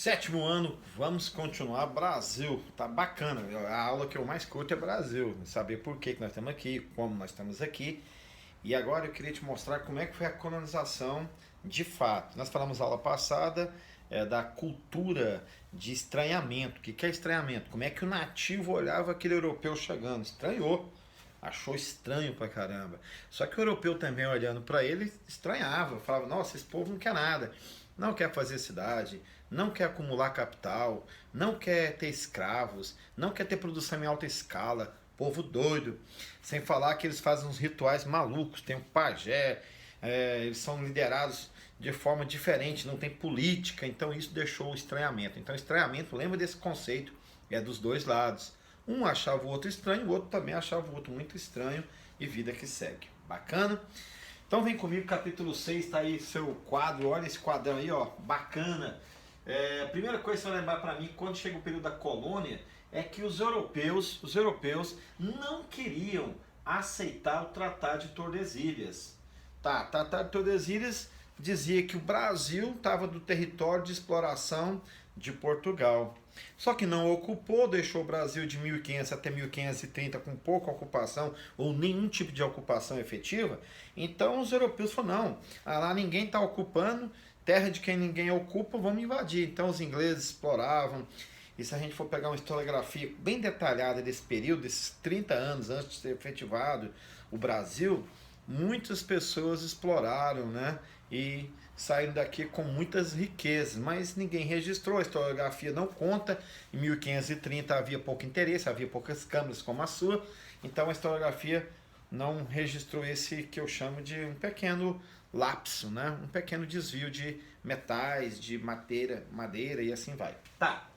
Sétimo ano, vamos continuar Brasil. Tá bacana. A aula que eu mais curto é Brasil. Saber por que nós estamos aqui, como nós estamos aqui. E agora eu queria te mostrar como é que foi a colonização de fato. Nós falamos na aula passada da cultura de estranhamento. O que é estranhamento? Como é que o nativo olhava aquele europeu chegando? Estranhou. Achou estranho pra caramba. Só que o europeu também olhando para ele estranhava. Falava, nossa, esse povo não quer nada. Não quer fazer cidade, não quer acumular capital, não quer ter escravos, não quer ter produção em alta escala, povo doido. Sem falar que eles fazem uns rituais malucos, tem um pajé, eles são liderados de forma diferente, não tem política, então isso deixou o estranhamento. Então estranhamento, lembra desse conceito, é dos dois lados. Um achava o outro estranho, o outro também achava o outro muito estranho, e vida que segue. Bacana? Então vem comigo, capítulo 6, tá aí seu quadro, olha esse quadrão aí, ó, bacana. A primeira coisa que você vai lembrar para mim, quando chega o período da colônia, é que os europeus não queriam aceitar o Tratado de Tordesilhas. Tá, Tratado de Tordesilhas dizia que o Brasil estava do território de exploração de Portugal. Só que não ocupou, deixou o Brasil de 1500 até 1530 com pouca ocupação ou nenhum tipo de ocupação efetiva. Então os europeus falaram, não, lá ninguém está ocupando, terra de quem ninguém ocupa, vamos invadir. Então os ingleses exploravam. E se a gente for pegar uma historiografia bem detalhada desse período, desses 30 anos antes de ser efetivado o Brasil, muitas pessoas exploraram, né? E saíram daqui com muitas riquezas, mas ninguém registrou, a historiografia não conta. Em 1530 havia pouco interesse, havia poucas câmaras como a sua, então a historiografia não registrou esse que eu chamo de um pequeno lapso, né? Um pequeno desvio de metais, de madeira e assim vai. Tá,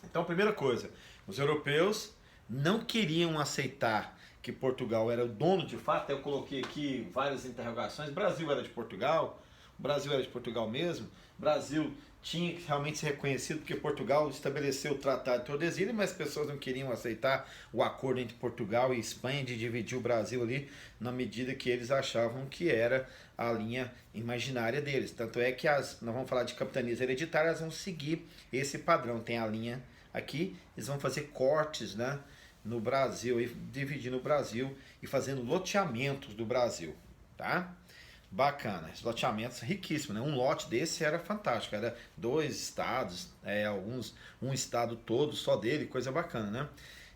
então primeira coisa, os europeus não queriam aceitar que Portugal era o dono de fato. Eu coloquei aqui várias interrogações. Brasil era de Portugal? O Brasil era de Portugal mesmo? O Brasil tinha que realmente ser reconhecido porque Portugal estabeleceu o Tratado de Tordesilhas, mas as pessoas não queriam aceitar o acordo entre Portugal e Espanha de dividir o Brasil ali na medida que eles achavam que era a linha imaginária deles. Tanto é que nós vamos falar de capitanias hereditárias, vão seguir esse padrão. Tem a linha aqui, eles vão fazer cortes, né, no Brasil, e dividindo o Brasil e fazendo loteamentos do Brasil, tá? Bacana, esses loteamentos riquíssimos, né? Um lote desse era fantástico, era 2 estados, um estado todo só dele, coisa bacana,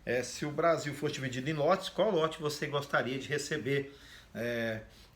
né? Se o Brasil fosse dividido em lotes, qual lote você gostaria de receber?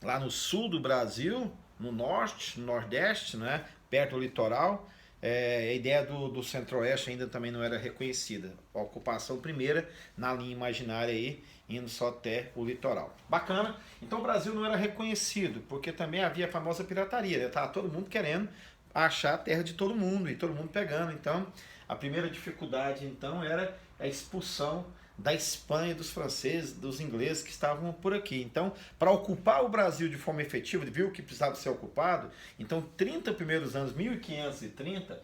Lá no sul do Brasil, no norte, no nordeste, né? Perto do litoral. A ideia do centro-oeste ainda também não era reconhecida. A ocupação primeira na linha imaginária aí, indo só até o litoral. Bacana. Então o Brasil não era reconhecido, porque também havia a famosa pirataria, né? Tava todo mundo querendo achar a terra de todo mundo e todo mundo pegando. Então a primeira dificuldade então era a expulsão da Espanha, dos franceses, dos ingleses que estavam por aqui. Então, para ocupar o Brasil de forma efetiva, viu que precisava ser ocupado, então 30 primeiros anos, 1530,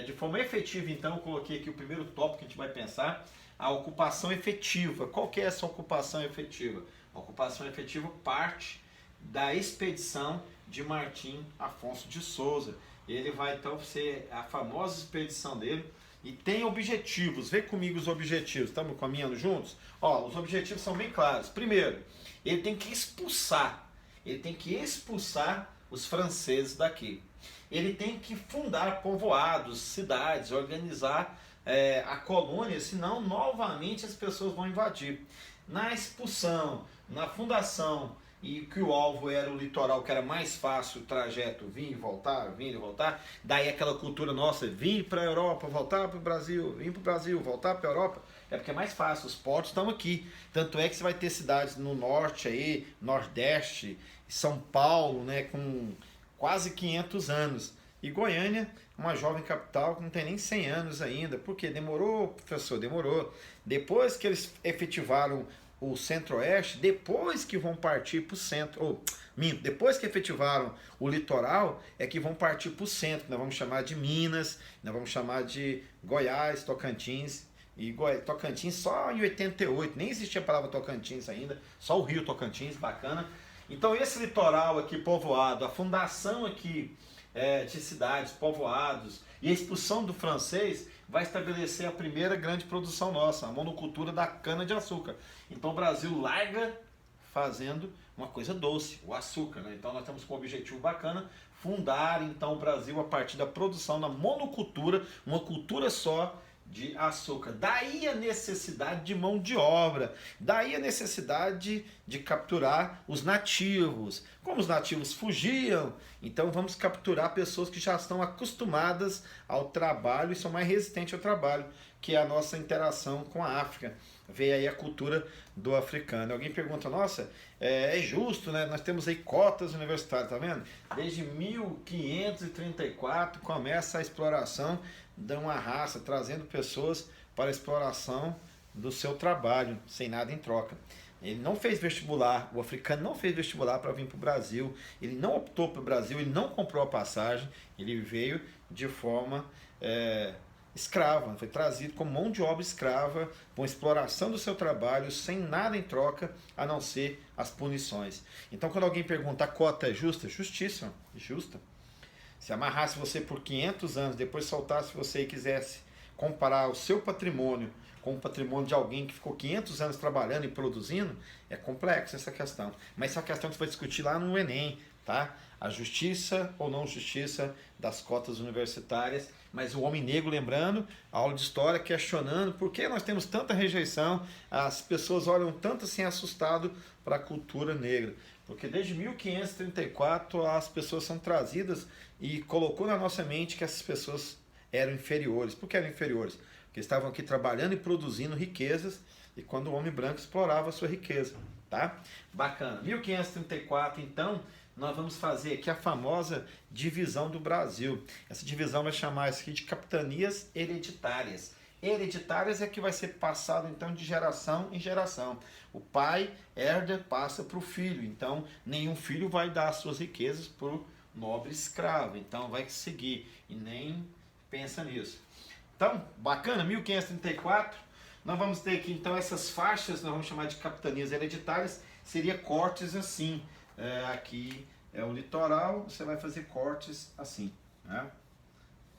de forma efetiva, então, eu coloquei aqui o primeiro tópico que a gente vai pensar, a ocupação efetiva. Qual que é essa ocupação efetiva? A ocupação efetiva parte da expedição de Martim Afonso de Souza. Ele vai então ser a famosa expedição dele, e tem objetivos. Vê comigo os objetivos. Estamos caminhando juntos? Ó, os objetivos são bem claros. Primeiro, ele tem que expulsar os franceses daqui. Ele tem que fundar povoados, cidades, organizar a colônia, senão novamente as pessoas vão invadir. Na expulsão, na fundação, e que o alvo era o litoral, que era mais fácil o trajeto, vir e voltar, daí aquela cultura nossa, vir para a Europa, voltar para o Brasil, vir para o Brasil, voltar para a Europa, é porque é mais fácil, os portos estão aqui. Tanto é que você vai ter cidades no norte aí, nordeste, São Paulo, né, com quase 500 anos, e Goiânia, uma jovem capital que não tem nem 100 anos ainda. Por quê? Demorou, professor, demorou. Depois que eles efetivaram o centro-oeste, depois que vão partir para o centro, depois que efetivaram o litoral, é que vão partir para o centro, nós vamos chamar de Minas, nós vamos chamar de Goiás, Tocantins, e Tocantins só em 88, nem existia a palavra Tocantins ainda, só o rio Tocantins, bacana. Então esse litoral aqui povoado, a fundação aqui de cidades, povoados, E a expulsão do francês vai estabelecer a primeira grande produção nossa, a monocultura da cana-de-açúcar. Então o Brasil larga fazendo uma coisa doce, o açúcar, né? Então nós temos como objetivo bacana fundar então o Brasil a partir da produção da monocultura, uma cultura só de açúcar. Daí a necessidade de mão de obra, daí a necessidade de capturar os nativos. Como os nativos fugiam, então vamos capturar pessoas que já estão acostumadas ao trabalho e são mais resistentes ao trabalho, que é a nossa interação com a África. Veio aí a cultura do africano. Alguém pergunta, nossa, é justo, né? Nós temos aí cotas universitárias, tá vendo? Desde 1534 começa a exploração de uma raça, trazendo pessoas para a exploração do seu trabalho, sem nada em troca. Ele não fez vestibular, o africano não fez vestibular para vir para o Brasil, ele não optou para o Brasil, ele não comprou a passagem, ele veio de forma escrava, foi trazido como mão de obra escrava, com exploração do seu trabalho, sem nada em troca, a não ser as punições. Então quando alguém pergunta, a cota é justa? Justíssima, justa. Se amarrasse você por 500 anos, depois soltasse você e quisesse comparar o seu patrimônio com o patrimônio de alguém que ficou 500 anos trabalhando e produzindo, é complexo essa questão. Mas essa questão que você vai discutir lá no Enem, tá? A justiça ou não justiça das cotas universitárias, mas o homem negro, lembrando, a aula de história questionando por que nós temos tanta rejeição, as pessoas olham tanto assim assustado para a cultura negra. Porque desde 1534 as pessoas são trazidas e colocou na nossa mente que essas pessoas eram inferiores. Por que eram inferiores? Porque estavam aqui trabalhando e produzindo riquezas e quando o homem branco explorava a sua riqueza. Tá? Bacana. 1534, então, nós vamos fazer aqui a famosa divisão do Brasil. Essa divisão vai chamar isso aqui de capitanias hereditárias. Hereditárias é que vai ser passado então de geração em geração. O pai herda, passa para o filho. Então, nenhum filho vai dar as suas riquezas para o nobre escravo. Então, vai seguir. E nem pensa nisso. Então, bacana, 1534. Nós vamos ter aqui então essas faixas, nós vamos chamar de capitanias hereditárias. Seria cortes assim. Aqui é o litoral, você vai fazer cortes assim, né?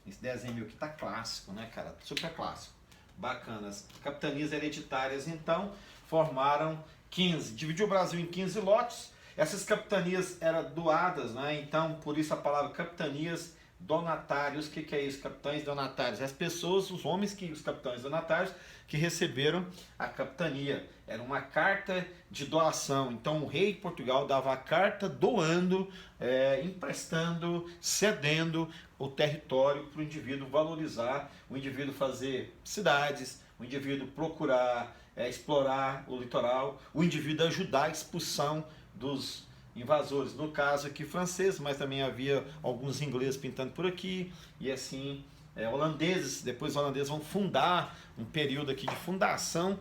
Esse desenho aqui tá clássico, né, cara? Super clássico. Bacanas. Capitanias hereditárias, então, formaram 15. Dividiu o Brasil em 15 lotes. Essas capitanias eram doadas, né? Então, por isso a palavra capitanias donatários. O que é isso? Capitães donatários. As pessoas, os homens, os capitães donatários, que receberam a capitania. Era uma carta de doação. Então o rei de Portugal dava a carta doando, emprestando, cedendo o território para o indivíduo valorizar, o indivíduo fazer cidades, o indivíduo procurar explorar o litoral, o indivíduo ajudar a expulsão dos invasores. No caso aqui francês, mas também havia alguns ingleses pintando por aqui e assim holandeses. Depois os holandeses vão fundar um período aqui de fundação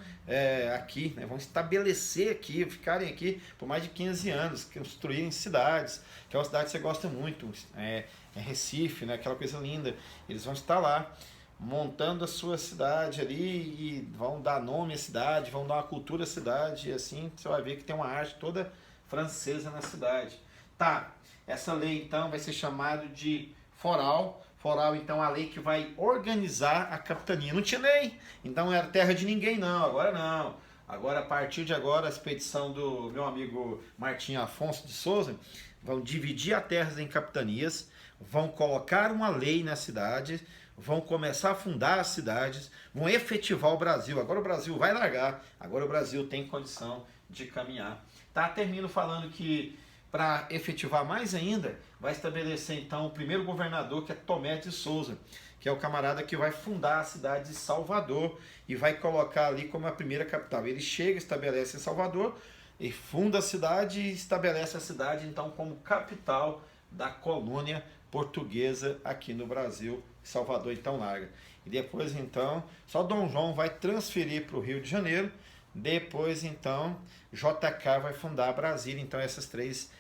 aqui, né? Vão estabelecer aqui, ficarem aqui por mais de 15 anos, construírem cidades, que é uma cidade que você gosta muito, é Recife, né? Aquela coisa linda. Eles vão estar lá montando a sua cidade ali e vão dar nome à cidade, vão dar uma cultura à cidade, e assim você vai ver que tem uma arte toda francesa na cidade. Tá, essa lei então vai ser chamada de foral. Foral, então, a lei que vai organizar a capitania. Não tinha lei, então era terra de ninguém, não. Agora não. Agora, a partir de agora, a expedição do meu amigo Martim Afonso de Souza vão dividir as terras em capitanias, vão colocar uma lei na cidade, vão começar a fundar as cidades, vão efetivar o Brasil. Agora o Brasil vai largar, agora o Brasil tem condição de caminhar. Tá, termino falando que para efetivar mais ainda, vai estabelecer então o primeiro governador, que é Tomé de Souza, que é o camarada que vai fundar a cidade de Salvador e vai colocar ali como a primeira capital. Ele chega, estabelece em Salvador e funda a cidade e estabelece a cidade então como capital da colônia portuguesa aqui no Brasil. Salvador então larga. E depois então, só Dom João vai transferir para o Rio de Janeiro. Depois então, JK vai fundar Brasília. Então essas três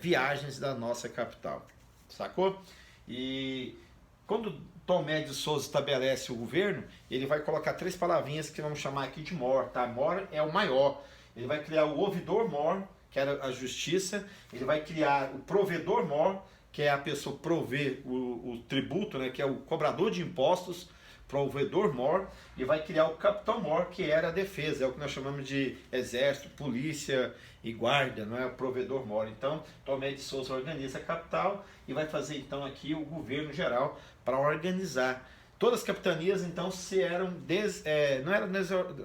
viagens da nossa capital, sacou? E quando Tomé de Souza estabelece o governo, ele vai colocar três palavrinhas que vamos chamar aqui de mor, tá? Mor é o maior. Ele vai criar o ouvidor mor, que era a justiça. Ele vai criar o provedor mor, que é a pessoa prover o tributo, né, que é o cobrador de impostos, provedor-mor, e vai criar o capitão-mor, que era a defesa, é o que nós chamamos de exército, polícia e guarda, não é o provedor-mor. Então, Tomé de Souza organiza a capital e vai fazer então aqui o governo geral para organizar. Todas as capitanias então não eram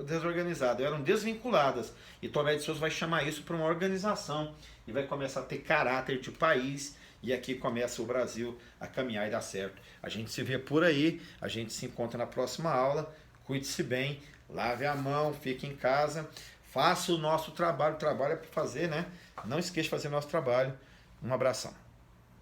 desorganizadas, eram desvinculadas. E Tomé de Souza vai chamar isso para uma organização e vai começar a ter caráter de país. E aqui começa o Brasil a caminhar e dar certo. A gente se vê por aí, a gente se encontra na próxima aula. Cuide-se bem, lave a mão, fique em casa, faça o nosso trabalho. O trabalho é para fazer, né? Não esqueça de fazer o nosso trabalho. Um abração.